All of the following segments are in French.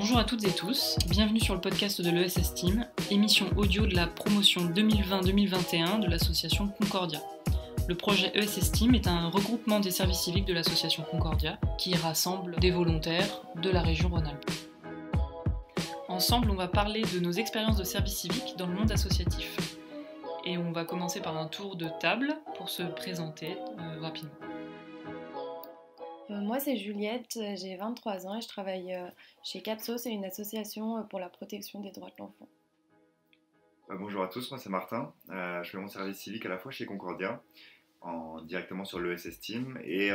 Bonjour à toutes et tous, bienvenue sur le podcast de l'ESS Team, émission audio de la promotion 2020-2021 de l'association Concordia. Le projet ESS Team est un regroupement des services civiques de l'association Concordia qui rassemble des volontaires de la région Rhône-Alpes. Ensemble, on va parler de nos expériences de service civique dans le monde associatif. Et on va commencer par un tour de table pour se présenter rapidement. Moi c'est Juliette, j'ai 23 ans et je travaille chez CAPSO, c'est une association pour la protection des droits de l'enfant. Bonjour à tous, moi c'est Martin, je fais mon service civique à la fois chez Concordia, directement sur l'ESS Team, et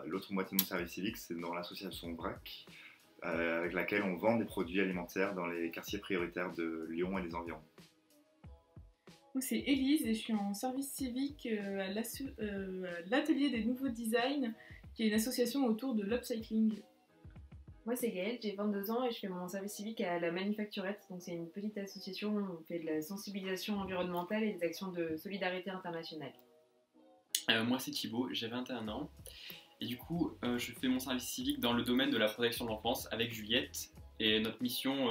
l'autre moitié de mon service civique c'est dans l'association VRAC, avec laquelle on vend des produits alimentaires dans les quartiers prioritaires de Lyon et des environs. Moi c'est Élise et je suis en service civique à l'atelier des nouveaux designs, qui est une association autour de l'upcycling. Moi c'est Gaëlle, j'ai 22 ans et je fais mon service civique à la Manufacturette. Donc c'est une petite association où on fait de la sensibilisation environnementale et des actions de solidarité internationale. Moi c'est Thibaut, j'ai 21 ans et du coup je fais mon service civique dans le domaine de la protection de l'enfance avec Juliette et notre mission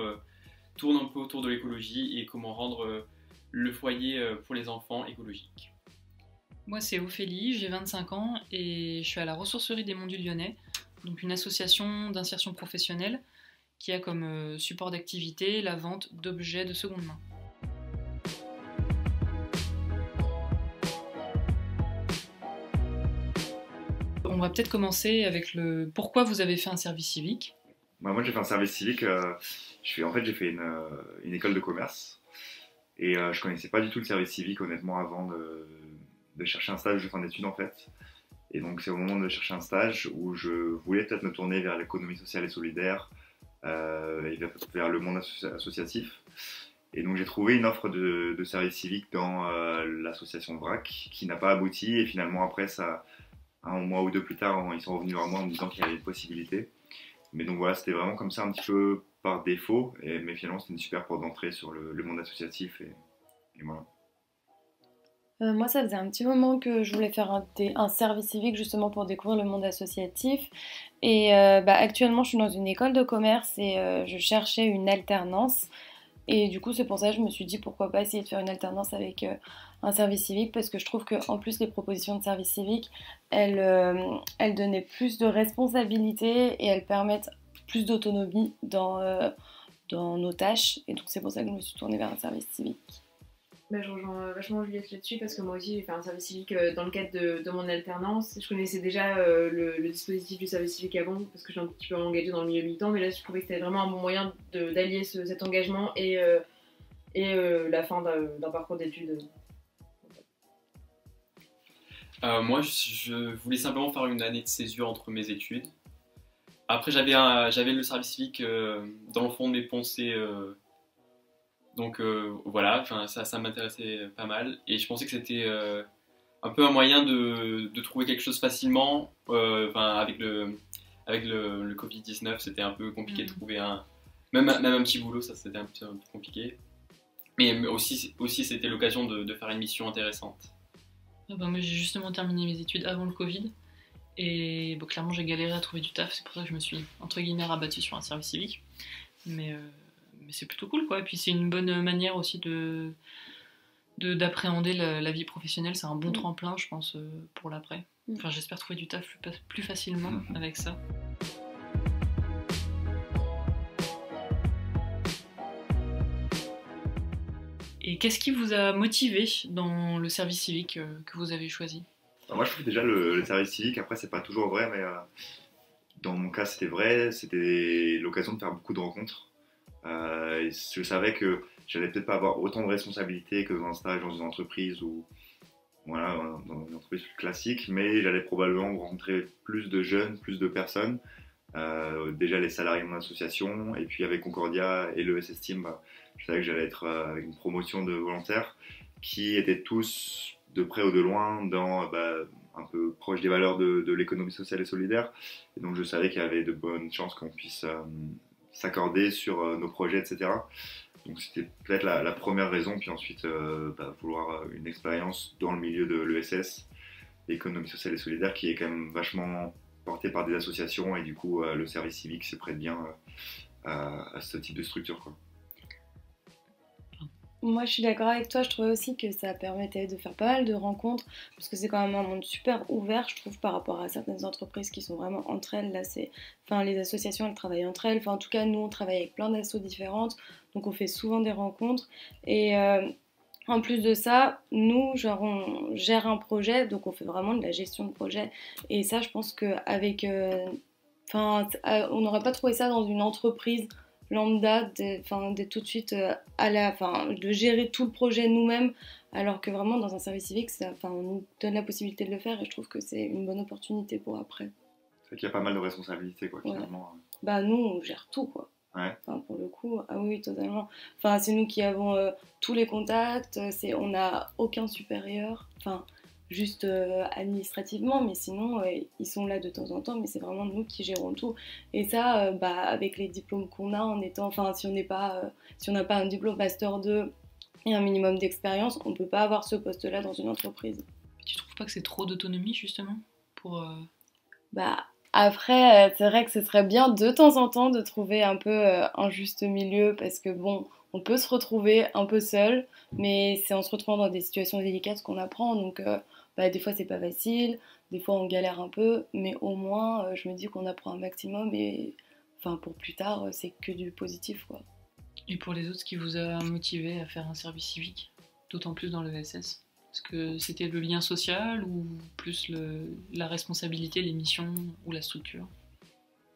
tourne un peu autour de l'écologie et comment rendre le foyer pour les enfants écologique. Moi c'est Ophélie, j'ai 25 ans et je suis à la ressourcerie des Monts du Lyonnais, donc une association d'insertion professionnelle qui a comme support d'activité la vente d'objets de seconde main. On va peut-être commencer avec le pourquoi vous avez fait un service civique. Moi j'ai fait un service civique, j'ai fait une école de commerce et je connaissais pas du tout le service civique honnêtement avant de chercher un stage de fin d'études en fait. Et donc c'est au moment de chercher un stage où je voulais peut-être me tourner vers l'économie sociale et solidaire et vers le monde associatif. Et donc j'ai trouvé une offre de service civique dans l'association VRAC qui n'a pas abouti et finalement après ça, un mois ou deux plus tard ils sont revenus vers moi en me disant qu'il y avait une possibilité. Mais donc voilà, c'était vraiment comme ça un petit peu par défaut, mais finalement c'était une super porte d'entrée sur le monde associatif et voilà. Moi, ça faisait un petit moment que je voulais faire un service civique justement pour découvrir le monde associatif. Et actuellement, je suis dans une école de commerce et je cherchais une alternance. Et du coup, c'est pour ça que je me suis dit pourquoi pas essayer de faire une alternance avec un service civique parce que je trouve qu'en plus, les propositions de service civique, elles donnaient plus de responsabilités et elles permettent plus d'autonomie dans nos tâches. Et donc, c'est pour ça que je me suis tournée vers un service civique. Je rejoins vachement Juliette là-dessus parce que moi aussi j'ai fait un service civique dans le cadre de mon alternance. Je connaissais déjà le dispositif du service civique avant parce que je suis un petit peu engagée dans le milieu militant, mais là je trouvais que c'était vraiment un bon moyen d'allier cet engagement et la fin d'un parcours d'études. Moi je voulais simplement faire une année de césure entre mes études. Après j'avais le service civique dans le fond de mes pensées. Donc voilà, ça m'intéressait pas mal et je pensais que c'était un peu un moyen de trouver quelque chose facilement. Avec le Covid-19, c'était un peu compliqué de trouver même un petit boulot, ça c'était un peu compliqué. Mais aussi c'était l'occasion de faire une mission intéressante. Moi j'ai justement terminé mes études avant le Covid et clairement j'ai galéré à trouver du taf, c'est pour ça que je me suis entre guillemets rabattue sur un service civique. Mais c'est plutôt cool quoi, et puis c'est une bonne manière aussi d'appréhender la vie professionnelle, c'est un bon tremplin je pense pour l'après. Enfin j'espère trouver du taf plus facilement avec ça. Et qu'est-ce qui vous a motivé dans le service civique que vous avez choisi? Moi je trouve déjà le service civique, après c'est pas toujours vrai, mais dans mon cas c'était vrai, c'était l'occasion de faire beaucoup de rencontres. Je savais que j'allais peut-être pas avoir autant de responsabilités que dans un stage dans une entreprise ou voilà, dans une entreprise plus classique, mais j'allais probablement rencontrer plus de jeunes, plus de personnes. Déjà les salariés de mon association, et puis avec Concordia et l'ESS Team, je savais que j'allais être avec une promotion de volontaires qui étaient tous de près ou de loin dans un peu proche des valeurs de l'économie sociale et solidaire. Et donc je savais qu'il y avait de bonnes chances qu'on puisse s'accorder sur nos projets, etc. Donc c'était peut-être la première raison, puis ensuite vouloir une expérience dans le milieu de l'ESS, l'économie sociale et solidaire, qui est quand même vachement portée par des associations, et du coup le service civique se prête bien à ce type de structure, quoi. Moi, je suis d'accord avec toi. Je trouvais aussi que ça permettait de faire pas mal de rencontres, parce que c'est quand même un monde super ouvert, je trouve, par rapport à certaines entreprises qui sont vraiment entre elles. Là, enfin, les associations, elles travaillent entre elles. Enfin, en tout cas, nous, on travaille avec plein d'assauts différentes, donc on fait souvent des rencontres. Et en plus de ça, nous, genre, on gère un projet, donc on fait vraiment de la gestion de projet. Et ça, je pense qu'avec... Enfin, on n'aurait pas trouvé ça dans une entreprise lambda, d'être tout de suite de gérer tout le projet nous-mêmes, alors que vraiment dans un service civique, on nous donne la possibilité de le faire et je trouve que c'est une bonne opportunité pour après. C'est vrai qu'il y a pas mal de responsabilités, quoi, finalement. Bah nous, on gère tout, quoi. Ouais. Enfin, pour le coup, ah oui, totalement. Enfin, c'est nous qui avons tous les contacts, on n'a aucun supérieur, enfin, juste administrativement, mais sinon ils sont là de temps en temps, mais c'est vraiment nous qui gérons tout. Et ça, avec les diplômes qu'on a, si on n'a pas un diplôme Master 2 et un minimum d'expérience, on ne peut pas avoir ce poste-là dans une entreprise. Tu trouves pas que c'est trop d'autonomie justement pour Après, c'est vrai que ce serait bien de temps en temps de trouver un peu un juste milieu, parce que bon, on peut se retrouver un peu seul, mais c'est en se retrouvant dans des situations délicates qu'on apprend, donc des fois c'est pas facile, des fois on galère un peu, mais au moins je me dis qu'on apprend un maximum et pour plus tard c'est que du positif, quoi. Et pour les autres, ce qui vous a motivé à faire un service civique, d'autant plus dans l'ESS? Est-ce que c'était le lien social ou plus la responsabilité, les missions ou la structure?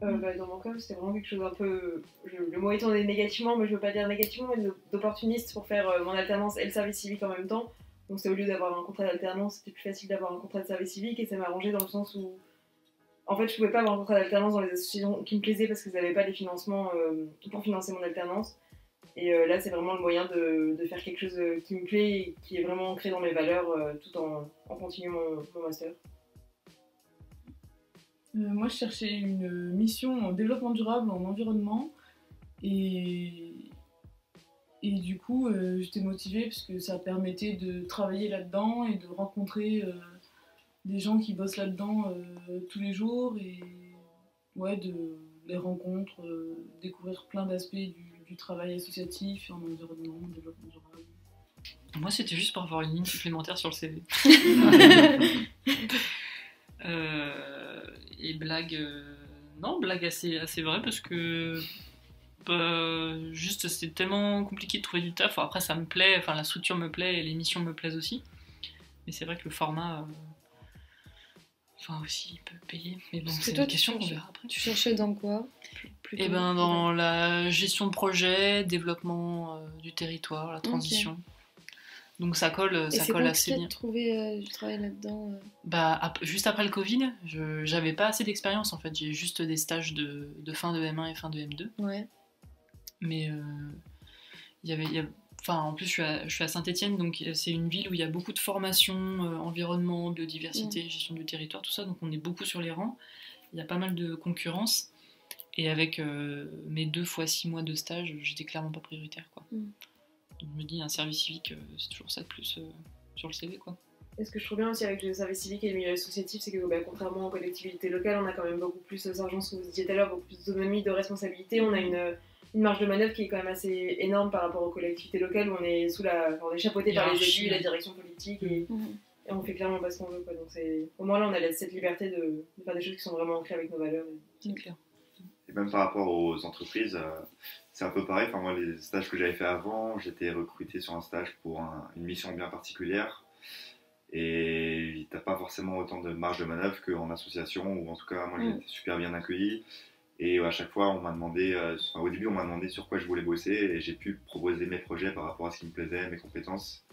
Dans mon cas, c'était vraiment quelque chose un peu... Le mot est tourné négativement, mais je veux pas dire négativement, mais d'opportuniste pour faire mon alternance et le service civique en même temps. Donc c'est au lieu d'avoir un contrat d'alternance, c'était plus facile d'avoir un contrat de service civique, et ça m'a arrangé dans le sens où... En fait, je pouvais pas avoir un contrat d'alternance dans les associations qui me plaisaient parce qu'ils n'avaient pas les financements pour financer mon alternance. Et là, c'est vraiment le moyen de faire quelque chose qui me plaît et qui est vraiment ancré dans mes valeurs tout en continuant mon master. Moi, je cherchais une mission en développement durable, en environnement. Et du coup, j'étais motivée parce que ça permettait de travailler là-dedans et de rencontrer des gens qui bossent là-dedans tous les jours. Et les rencontres, découvrir plein d'aspects du travail associatif en environnement, développement durable. Moi, c'était juste pour avoir une ligne supplémentaire sur le CV. Et blague assez vraie parce que juste c'est tellement compliqué de trouver du taf. Après, ça me plaît, la structure me plaît et les missions me plaisent aussi. Mais c'est vrai que le format, aussi, il peut payer. Mais bon, c'est une question qu'on verra après. Tu cherchais dans quoi dans la gestion de projet, développement du territoire, la transition. Okay. Donc ça colle assez bien. Et c'est compliqué de trouver du travail là-dedans juste après le Covid, j'avais pas assez d'expérience en fait. J'ai juste des stages de fin de M1 et fin de M2. Ouais. Mais en plus je suis à Saint-Étienne, donc c'est une ville où il y a beaucoup de formations, environnement, biodiversité, gestion du territoire, tout ça. Donc on est beaucoup sur les rangs. Il y a pas mal de concurrence. Et avec mes 2 fois 6 mois de stage, j'étais clairement pas prioritaire, quoi. Donc je me dis, un service civique, c'est toujours ça de plus sur le CV, quoi. Et ce que je trouve bien aussi avec le service civique et le milieu associatif, c'est que contrairement aux collectivités locales, on a quand même beaucoup plus, Sargent, ce que vous disiez tout à l'heure, beaucoup plus d'autonomie, de responsabilité. On a une marge de manœuvre qui est quand même assez énorme par rapport aux collectivités locales où on est on est chapeauté par les élus, la direction politique et on fait clairement pas ce qu'on veut, quoi. Donc au moins là, on a cette liberté de faire des choses qui sont vraiment ancrées avec nos valeurs. C'est clair. Et même par rapport aux entreprises, c'est un peu pareil. Moi, les stages que j'avais fait avant, j'étais recruté sur un stage pour une mission bien particulière. Et t'as pas forcément autant de marge de manœuvre qu'en association, ou en tout cas, moi, j'ai été super bien accueilli. Et à chaque fois, au début, on m'a demandé sur quoi je voulais bosser, et j'ai pu proposer mes projets par rapport à ce qui me plaisait, mes compétences.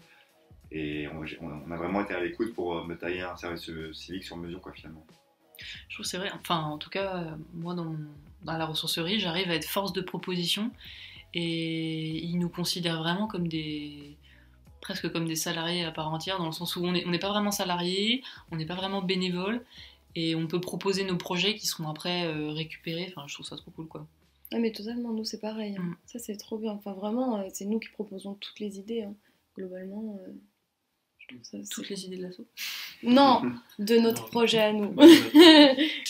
Et on a vraiment été à l'écoute pour me tailler un service civique sur mesure, quoi, finalement. Je trouve que c'est vrai. En tout cas, moi, dans la ressourcerie, j'arrive à être force de proposition, et ils nous considèrent vraiment comme presque comme des salariés à part entière, dans le sens où on n'est pas vraiment salariés, on n'est pas vraiment bénévoles, et on peut proposer nos projets qui seront après récupérés. Je trouve ça trop cool, quoi. Ah mais totalement, nous c'est pareil. Ça c'est trop bien. Vraiment, c'est nous qui proposons toutes les idées. Globalement, je trouve ça. Toutes les idées de l'asso ? Non, de notre projet à nous.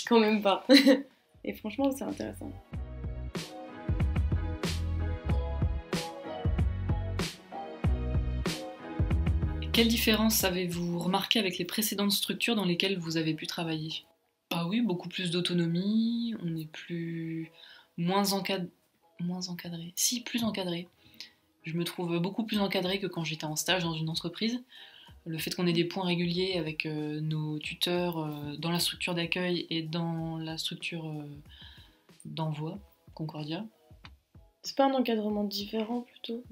Quand même pas. Et franchement, c'est intéressant. Quelle différence avez-vous remarqué avec les précédentes structures dans lesquelles vous avez pu travailler? Ah oui, beaucoup plus d'autonomie, on est moins encadré. Si, plus encadré. Je me trouve beaucoup plus encadré que quand j'étais en stage dans une entreprise. Le fait qu'on ait des points réguliers avec nos tuteurs dans la structure d'accueil et dans la structure d'envoi, Concordia. C'est pas un encadrement différent plutôt?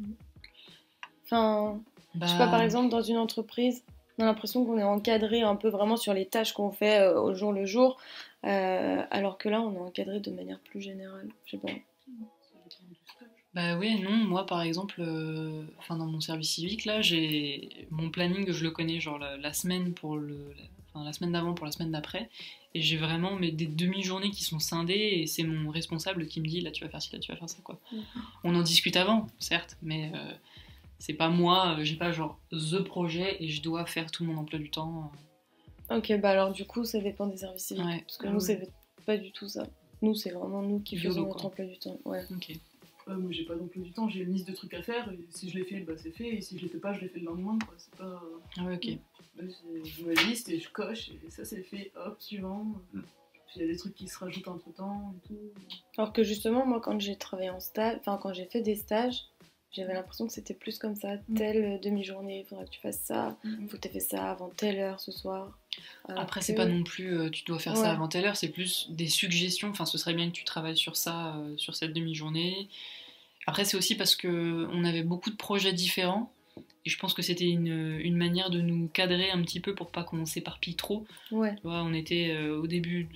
Enfin, je sais pas, par exemple, dans une entreprise, on a l'impression qu'on est encadré un peu vraiment sur les tâches qu'on fait au jour le jour, alors que là, on est encadré de manière plus générale. Je sais pas. Bah oui, non, moi par exemple, dans mon service civique, là, j'ai mon planning, je le connais, genre la semaine pour la semaine d'avant pour la semaine d'après, et j'ai vraiment des demi-journées qui sont scindées, et c'est mon responsable qui me dit, là tu vas faire ci, là tu vas faire ça, quoi. On en discute avant, certes, mais c'est pas moi, j'ai pas genre the projet, et je dois faire tout mon emploi du temps. Ok, bah alors du coup, ça dépend des services civiques, Ouais. parce que nous, c'est pas du tout ça. Nous, c'est vraiment nous qui YOLO, faisons quoi. notre emploi du temps. Ouais. Ok. Moi j'ai pas d'emploi du temps, j'ai une liste de trucs à faire, et si je les fais, bah c'est fait, et si je les fais pas, je les fais le lendemain, quoi. C'est pas. Ah ouais, ok. J'ai ma liste et je coche, et ça c'est fait, hop, suivant. Puis il y a des trucs qui se rajoutent entre temps et tout. Alors que justement, moi, quand j'ai travaillé en stage, enfin, quand j'ai fait des stages, j'avais l'impression que c'était plus comme ça. Telle demi-journée, il faudra que tu fasses ça, faut que tu aies fait ça avant telle heure ce soir. Alors Après, que- c'est pas non plus tu dois faire Ouais. ça avant telle heure, c'est plus des suggestions. Enfin, ce serait bien que tu travailles sur ça, sur cette demi-journée. Après, c'est aussi parce qu'on avait beaucoup de projets différents. Et je pense que c'était une manière de nous cadrer un petit peu pour pas qu'on s'éparpille trop. Ouais. Tu vois, on était au début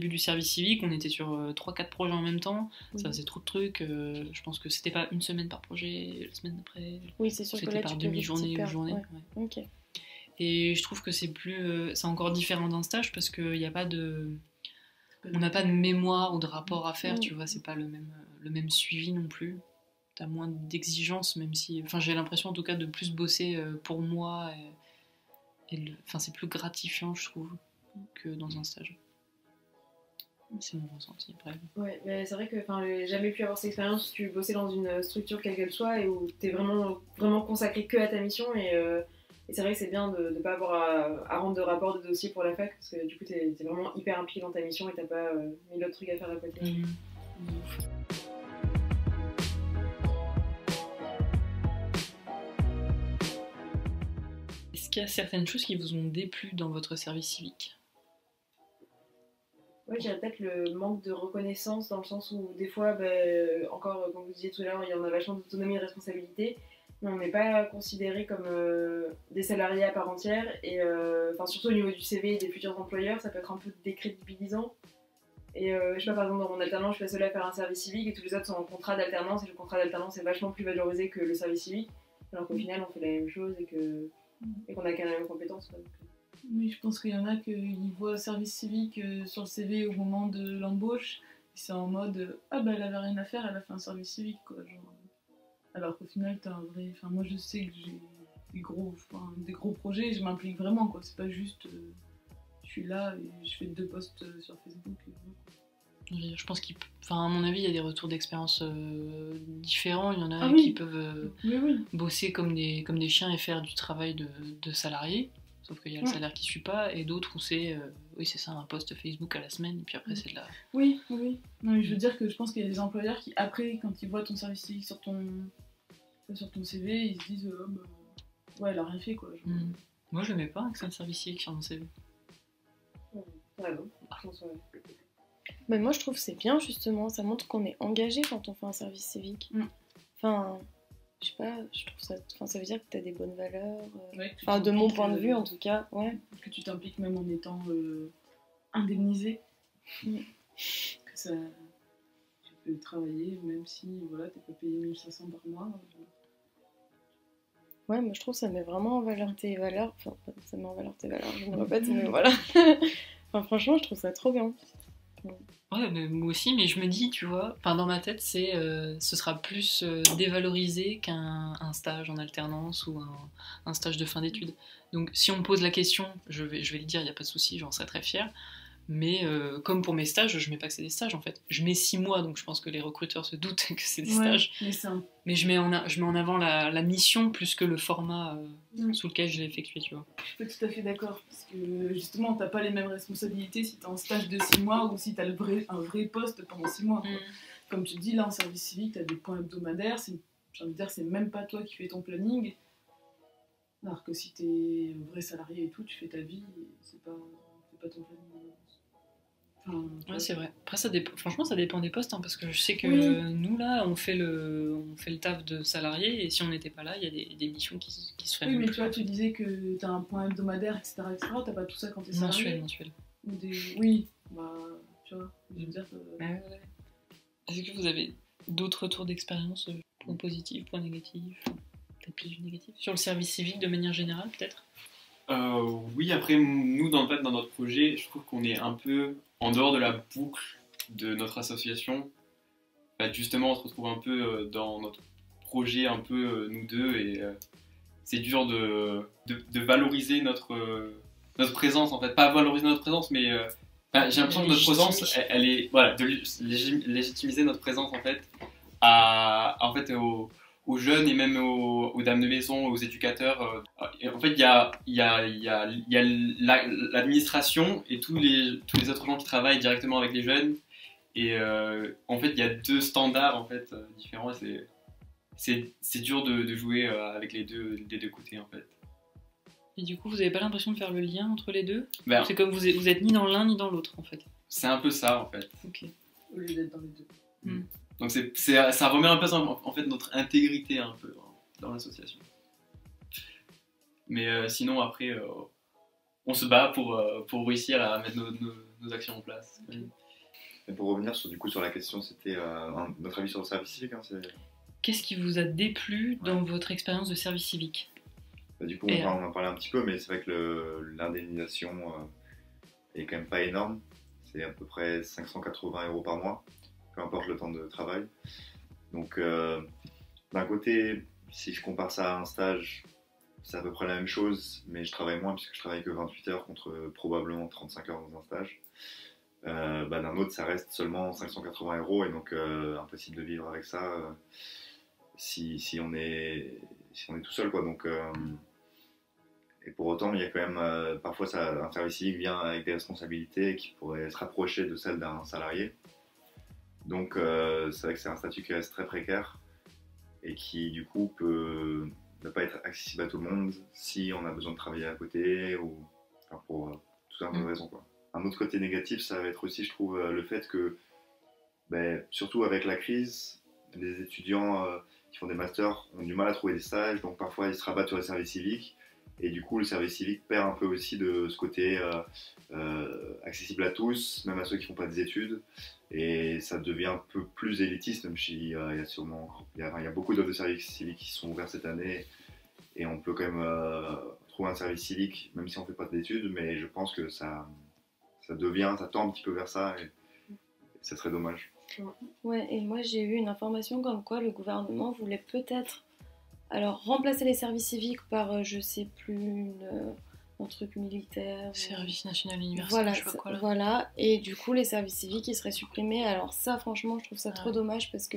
du service civique, on était sur 3-4 projets en même temps. Ça faisait trop de trucs. Je pense que c'était pas une semaine par projet, la semaine d'après. Oui, c'est sûr que C'était là, par tu peux vite demi-journée t'y ou perdre. journée. Ouais. Ouais. Ok. Et je trouve que c'est encore différent d'un stage parce qu'il n'y a pas de. On n'a pas de mémoire ou de rapport à faire, tu vois, c'est pas le même suivi non plus. T'as moins d'exigences, même si. Enfin, j'ai l'impression en tout cas de plus bosser pour moi. C'est plus gratifiant, je trouve, que dans un stage. C'est mon ressenti après. Ouais, mais c'est vrai que j'ai jamais pu avoir cette expérience où tu bossais dans une structure quelle qu'elle soit et où t'es vraiment, vraiment consacré que à ta mission et c'est vrai que c'est bien de ne pas avoir à rendre de rapport de dossier pour la fac parce que du coup t'es vraiment hyper impliqué dans ta mission et t'as pas mille autres trucs à faire à côté. Est-ce qu'il y a certaines choses qui vous ont déplu dans votre service civique? Ouais, j'irais peut-être le manque de reconnaissance dans le sens où des fois, encore comme vous disiez tout à l'heure, il y en a vachement d'autonomie et de responsabilité, mais on n'est pas considérés comme des salariés à part entière et surtout au niveau du CV des futurs employeurs, ça peut être un peu décrédibilisant. Et je sais pas, par exemple, dans mon alternance, je suis la seule à faire un service civique et tous les autres sont en contrat d'alternance et le contrat d'alternance est vachement plus valorisé que le service civique, alors qu'au final, on fait la même chose et qu'on a quand même la même compétence. Quoi. Oui, je pense qu'il y en a qui voient service civique sur le CV au moment de l'embauche, et c'est en mode ah bah elle avait rien à faire, elle a fait un service civique quoi. Genre, alors qu'au final, t'as un vrai. Enfin, moi je sais que j'ai des gros projets, je m'implique vraiment quoi. C'est pas juste je suis là et je fais 2 posts sur Facebook. Je pense à mon avis, il y a des retours d'expérience différents. Il y en a Ah oui. qui peuvent bosser comme des chiens et faire du travail de salarié. Sauf qu'il y a le salaire qui suit pas, et d'autres où c'est ça, un post Facebook à la semaine, et puis après c'est de la. Oui. Non, mais je veux dire que je pense qu'il y a des employeurs qui, après, quand ils voient ton service civique sur ton CV, ils se disent ouais, elle a rien fait quoi. Genre. Moi je le mets pas, que c'est un service civique sur mon CV. Ouais, bon, je pense, ouais. Mais moi, je trouve que c'est bien justement, ça montre qu'on est engagé quand on fait un service civique. Enfin, je sais pas, je trouve ça. Enfin, ça veut dire que t'as des bonnes valeurs. Ouais, Enfin, de mon point de vue en tout cas, ouais. Que tu t'impliques même en étant indemnisé. Que ça. Tu peux travailler même si voilà, t'es pas payé 1500 par mois. Ouais, moi je trouve que ça met vraiment en valeur tes valeurs. Enfin, ça met en valeur tes valeurs, je me répète, mais voilà. Enfin, franchement, je trouve ça trop bien. Ouais, mais moi aussi, mais je me dis, tu vois, dans ma tête, ce sera plus dévalorisé qu'un stage en alternance ou un stage de fin d'études. Donc si on me pose la question, je vais le dire, il n'y a pas de souci, j'en serais très fière. Mais comme pour mes stages, je mets pas que c'est des stages en fait. Je mets 6 mois, donc je pense que les recruteurs se doutent que c'est des stages. Mais je mets en avant la mission plus que le format sous lequel je l'ai effectué, tu vois. Je suis tout à fait d'accord, parce que justement, t'as pas les mêmes responsabilités si t'es en stage de 6 mois ou si t'as un vrai poste pendant 6 mois. Quoi. Comme tu dis, là en service civique, t'as des points hebdomadaires, j'ai envie de dire, c'est même pas toi qui fais ton planning. Alors que si t'es vrai salarié et tout, tu fais ta vie, c'est pas ton planning. Ouais, c'est vrai. Après, franchement, ça dépend des postes, hein, parce que je sais que nous, là, on fait le taf de salarié, et si on n'était pas là, il y a des missions qui se feraient. Oui, mais tu vois, tu disais que t'as un point hebdomadaire, etc., t'as pas tout ça quand t'es salarié. Mensuel. Oui, bah, tu vois, je veux dire que... Ouais. Est-ce que vous avez d'autres retours d'expérience, points positifs, points négatifs, peut-être plus du négatif, sur le service civique de manière générale, peut-être? Oui, après, nous, dans notre projet, je trouve qu'on est un peu en dehors de la boucle de notre association. Justement, on se retrouve un peu dans notre projet, un peu nous deux, et c'est dur de valoriser notre présence, en fait. Pas valoriser notre présence, mais j'ai l'impression que notre présence, elle est... Voilà, de légitimiser notre présence, en fait, aux jeunes et même aux dames de maison, aux éducateurs. Et en fait, il y a l'administration et tous les autres gens qui travaillent directement avec les jeunes. Et en fait, il y a 2 standards en fait, différents. C'est dur de jouer avec des deux côtés en fait. Et du coup, vous n'avez pas l'impression de faire le lien entre les deux? Ben, c'est comme vous êtes ni dans l'un ni dans l'autre en fait. C'est un peu ça en fait. Ok. Au lieu d'être dans les deux. Donc ça remet un peu en fait notre intégrité un peu dans l'association. Mais sinon après on se bat pour réussir à mettre nos actions en place. Et pour revenir sur la question, c'était notre avis sur le service civique. Hein, Qu'est-ce qui vous a déplu dans votre expérience de service civique? Du coup, on en parlait un petit peu, mais c'est vrai que l'indemnisation est quand même pas énorme. C'est à peu près 580 € par mois, peu importe le temps de travail. Donc, d'un côté, si je compare ça à un stage, c'est à peu près la même chose, mais je travaille moins puisque je travaille que 28 heures contre probablement 35 heures dans un stage. D'un autre, ça reste seulement 580 € et donc impossible de vivre avec ça si on est tout seul, quoi. Donc, et pour autant, il y a quand même parfois un service civique vient avec des responsabilités qui pourraient se rapprocher de celles d'un salarié. Donc c'est vrai que c'est un statut qui reste très précaire et qui du coup peut ne pas être accessible à tout le monde si on a besoin de travailler à côté ou pour tout un tas de raisons, quoi. Un autre côté négatif, ça va être aussi, je trouve, le fait que, surtout avec la crise, les étudiants qui font des masters ont du mal à trouver des stages, donc parfois ils se rabattent sur le service civique. Et du coup, le service civique perd un peu aussi de ce côté accessible à tous, même à ceux qui ne font pas des études. Et ça devient un peu plus élitiste, même s'il y a beaucoup d'offres de service civique qui sont ouvertes cette année. Et on peut quand même trouver un service civique, même si on ne fait pas d'études. Mais je pense que ça tend un petit peu vers ça. Et ça serait dommage. Ouais, et moi j'ai eu une information comme quoi le gouvernement voulait peut-être remplacer les services civiques par, je sais plus, un truc militaire. Service national universel, voilà, je sais pas quoi là. Voilà, et du coup les services civiques ils seraient supprimés. Alors ça franchement je trouve ça trop dommage parce que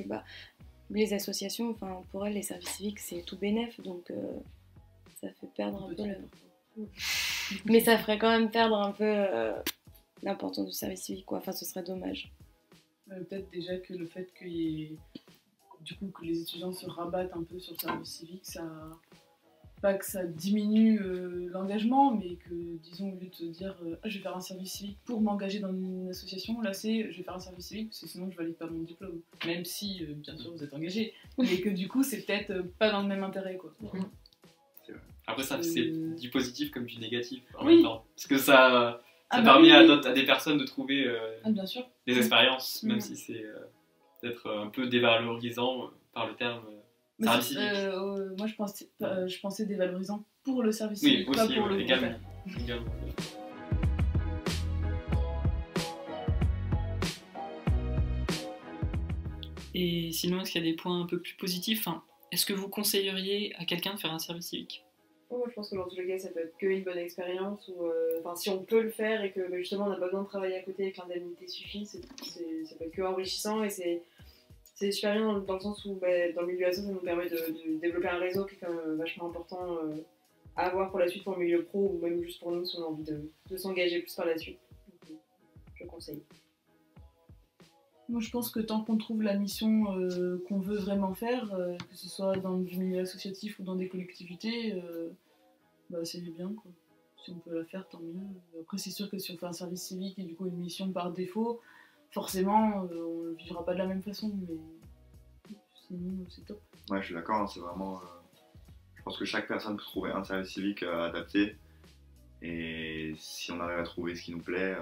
les associations, pour elles les services civiques c'est tout bénef, donc ça fait perdre un peu mais ça ferait quand même perdre un peu l'importance du service civique, quoi. Enfin ce serait dommage. Peut-être déjà que le fait qu'il y ait... Du coup, que les étudiants se rabattent un peu sur le service civique, pas que ça diminue l'engagement, mais que, disons, au lieu de te dire je vais faire un service civique pour m'engager dans une association, là c'est je vais faire un service civique parce que sinon je valide pas mon diplôme. Même si, bien sûr, vous êtes engagé, mais que du coup, c'est peut-être pas dans le même intérêt, quoi. C'est vrai. Après, ça, c'est du positif comme du négatif en même temps. Parce que ça permet à des personnes de trouver bien sûr. des expériences, même si c'est peut-être un peu dévalorisant par le terme service civique. Moi, je pensais dévalorisant pour le service civique, civique, pas pour le également. Et sinon, est-ce qu'il y a des points un peu plus positifs? Est-ce que vous conseilleriez à quelqu'un de faire un service civique? Moi, je pense que dans tous les cas, ça peut être qu'une bonne expérience. Ou, enfin, si on peut le faire et que justement on n'a pas besoin de travailler à côté et que l'indemnité suffit, ça peut être que enrichissant et c'est super bien dans le sens où dans le milieu asso, ça nous permet de développer un réseau qui est quand même vachement important à avoir pour la suite pour le milieu pro ou même juste pour nous si on a envie de s'engager plus par la suite. Donc, je conseille. Moi, je pense que tant qu'on trouve la mission qu'on veut vraiment faire, que ce soit dans le milieu associatif ou dans des collectivités, c'est bien, quoi. Si on peut la faire, tant mieux. Après, c'est sûr que si on fait un service civique et du coup une mission par défaut, forcément, on ne vivra pas de la même façon, mais sinon, c'est top. Ouais, je suis d'accord, hein, c'est vraiment... je pense que chaque personne peut trouver un service civique adapté, et si on arrive à trouver ce qui nous plaît,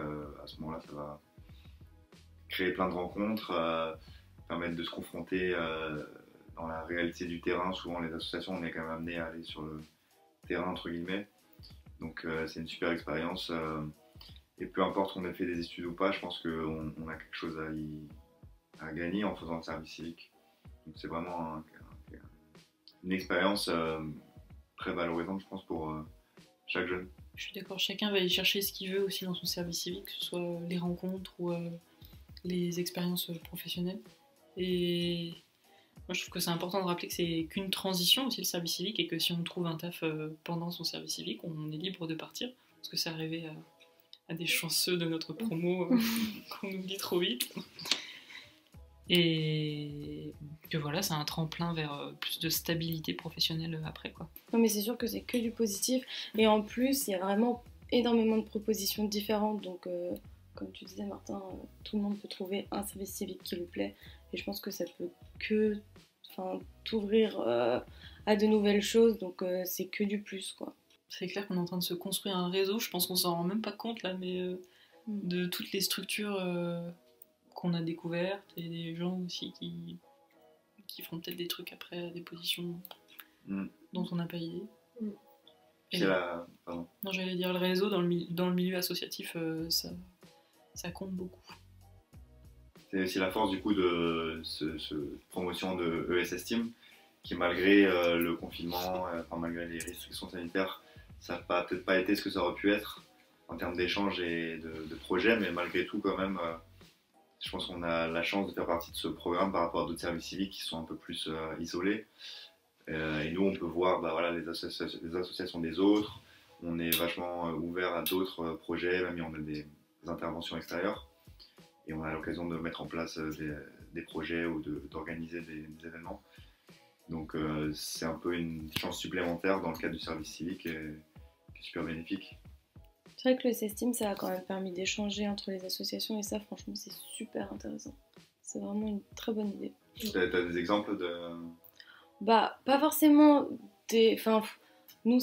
à ce moment-là, ça va créer plein de rencontres, permettre de se confronter dans la réalité du terrain. Souvent, les associations, on est quand même amené à aller sur le terrain, entre guillemets. Donc, c'est une super expérience. Et peu importe qu'on ait fait des études ou pas, je pense qu'on a quelque chose à gagner en faisant le service civique. Donc, c'est vraiment une expérience très valorisante, je pense, pour chaque jeune. Je suis d'accord, chacun va y chercher ce qu'il veut aussi dans son service civique, que ce soit les rencontres ou les expériences professionnelles. Et moi je trouve que c'est important de rappeler que c'est qu'une transition aussi le service civique et que si on trouve un taf pendant son service civique, on est libre de partir. Parce que c'est arrivé à des chanceux de notre promo qu'on oublie trop vite. Et que voilà, c'est un tremplin vers plus de stabilité professionnelle après, quoi. Non, mais c'est sûr que c'est que du positif. Et en plus, il y a vraiment énormément de propositions différentes. Donc, comme tu disais, Martin, tout le monde peut trouver un service civique qui lui plaît. Et je pense que ça peut que t'ouvrir à de nouvelles choses. Donc, c'est que du plus, quoi. C'est clair qu'on est en train de se construire un réseau. Je pense qu'on s'en rend même pas compte, là, mais de toutes les structures qu'on a découvertes et des gens aussi qui feront peut-être des trucs après à des positions dont on n'a pas idée. Et non, j'allais dire le réseau dans le milieu associatif, ça compte beaucoup. C'est aussi la force du coup de cette promotion de ESS Team qui malgré le confinement, malgré les restrictions sanitaires, ça n'a peut-être pas été ce que ça aurait pu être en termes d'échanges et de projets, mais malgré tout quand même, je pense qu'on a la chance de faire partie de ce programme par rapport à d'autres services civiques qui sont un peu plus isolés. Et nous on peut voir les associations des autres, on est vachement ouvert à d'autres projets, même on a des interventions extérieures. Et on a l'occasion de mettre en place des projets ou d'organiser des événements. Donc c'est un peu une chance supplémentaire dans le cadre du service civique qui est super bénéfique. C'est vrai que le SESTIM, ça a quand même permis d'échanger entre les associations et ça, franchement, c'est super intéressant. C'est vraiment une très bonne idée. T'as des exemples de... Pas forcément des... Nous,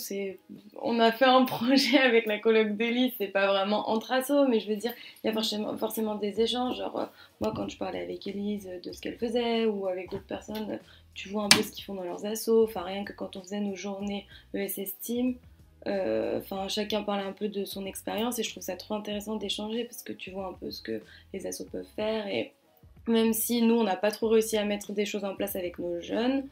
on a fait un projet avec la coloc d'Élise, c'est pas vraiment entre assos, mais je veux dire, il y a forcément des échanges. Genre, moi, quand je parlais avec Élise de ce qu'elle faisait, ou avec d'autres personnes, tu vois un peu ce qu'ils font dans leurs assos. Enfin, rien que quand on faisait nos journées ESS Team, chacun parlait un peu de son expérience, et je trouve ça trop intéressant d'échanger, parce que tu vois un peu ce que les assos peuvent faire, et même si nous, on n'a pas trop réussi à mettre des choses en place avec nos jeunes,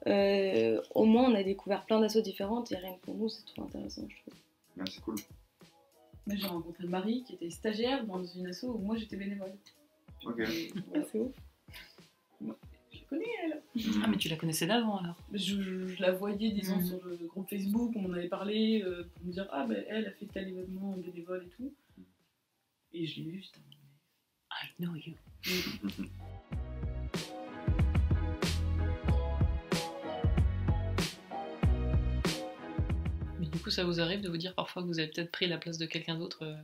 au moins on a découvert plein d'assos différentes et rien que pour nous c'est trop intéressant, je trouve. Ouais, c'est cool. Moi j'ai rencontré Marie qui était stagiaire dans une asso où moi j'étais bénévole. Ok. Voilà, c'est ouf. Je la connais elle. Ah mais tu la connaissais d'avant alors? Je la voyais disons sur le groupe Facebook, on m'en avait parlé pour me dire elle a fait tel événement en bénévole et tout. Et je l'ai vu, putain. I know you. Mais du coup, ça vous arrive de vous dire parfois que vous avez peut-être pris la place de quelqu'un d'autre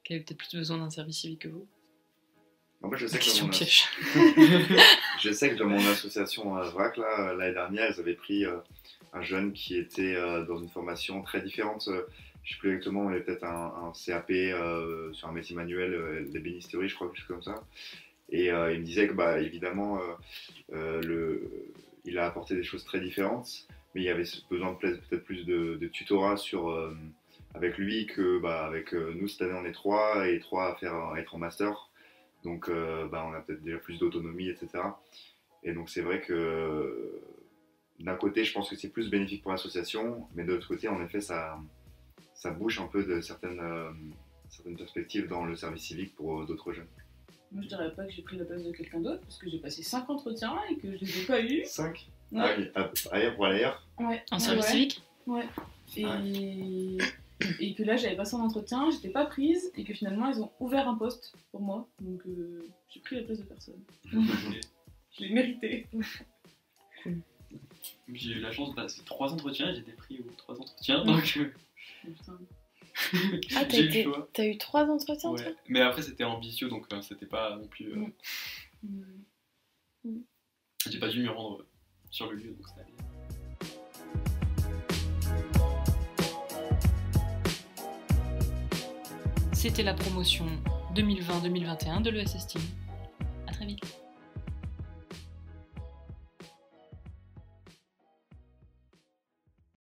qui avait peut-être plus besoin d'un service civique que vous? Moi, je sais Question piège. Je sais que dans mon association à VRAC, l'année dernière, ils avaient pris un jeune qui était dans une formation très différente. Je ne sais plus exactement, il avait peut-être un CAP sur un métier manuel, l'ébénisterie, je crois, quelque chose comme ça. Et il me disait que, évidemment, il a apporté des choses très différentes, mais il y avait besoin peut-être plus de tutorat avec lui que avec nous. Cette année, on est 3 et 3 à être en master. Donc, on a peut-être déjà plus d'autonomie, etc. Et donc, c'est vrai que d'un côté, je pense que c'est plus bénéfique pour l'association, mais de l'autre côté, en effet, ça bouche un peu de certaines perspectives dans le service civique pour d'autres jeunes. Moi, je dirais pas que j'ai pris la place de quelqu'un d'autre, parce que j'ai passé 5 entretiens et que je les ai pas eus. 5 Ouais. Ah oui, ailleurs pour l'ailleurs. Ouais. En service civique? Ouais. Et... Ah et que là, j'avais passé un entretien, j'étais pas prise, et que finalement, ils ont ouvert un poste pour moi. Donc, j'ai pris la place de personne. Je l'ai mérité. J'ai eu la chance de passer 3 entretiens, j'étais pris aux 3 entretiens, donc Putain. Ah, j'ai eu le choix. t'as eu 3 entretiens, toi? Ouais. Mais après, c'était ambitieux, donc c'était pas non plus. J'ai pas dû m'y rendre sur le lieu, donc c'était bien. C'était la promotion 2020-2021 de l'ESS Team. À très vite.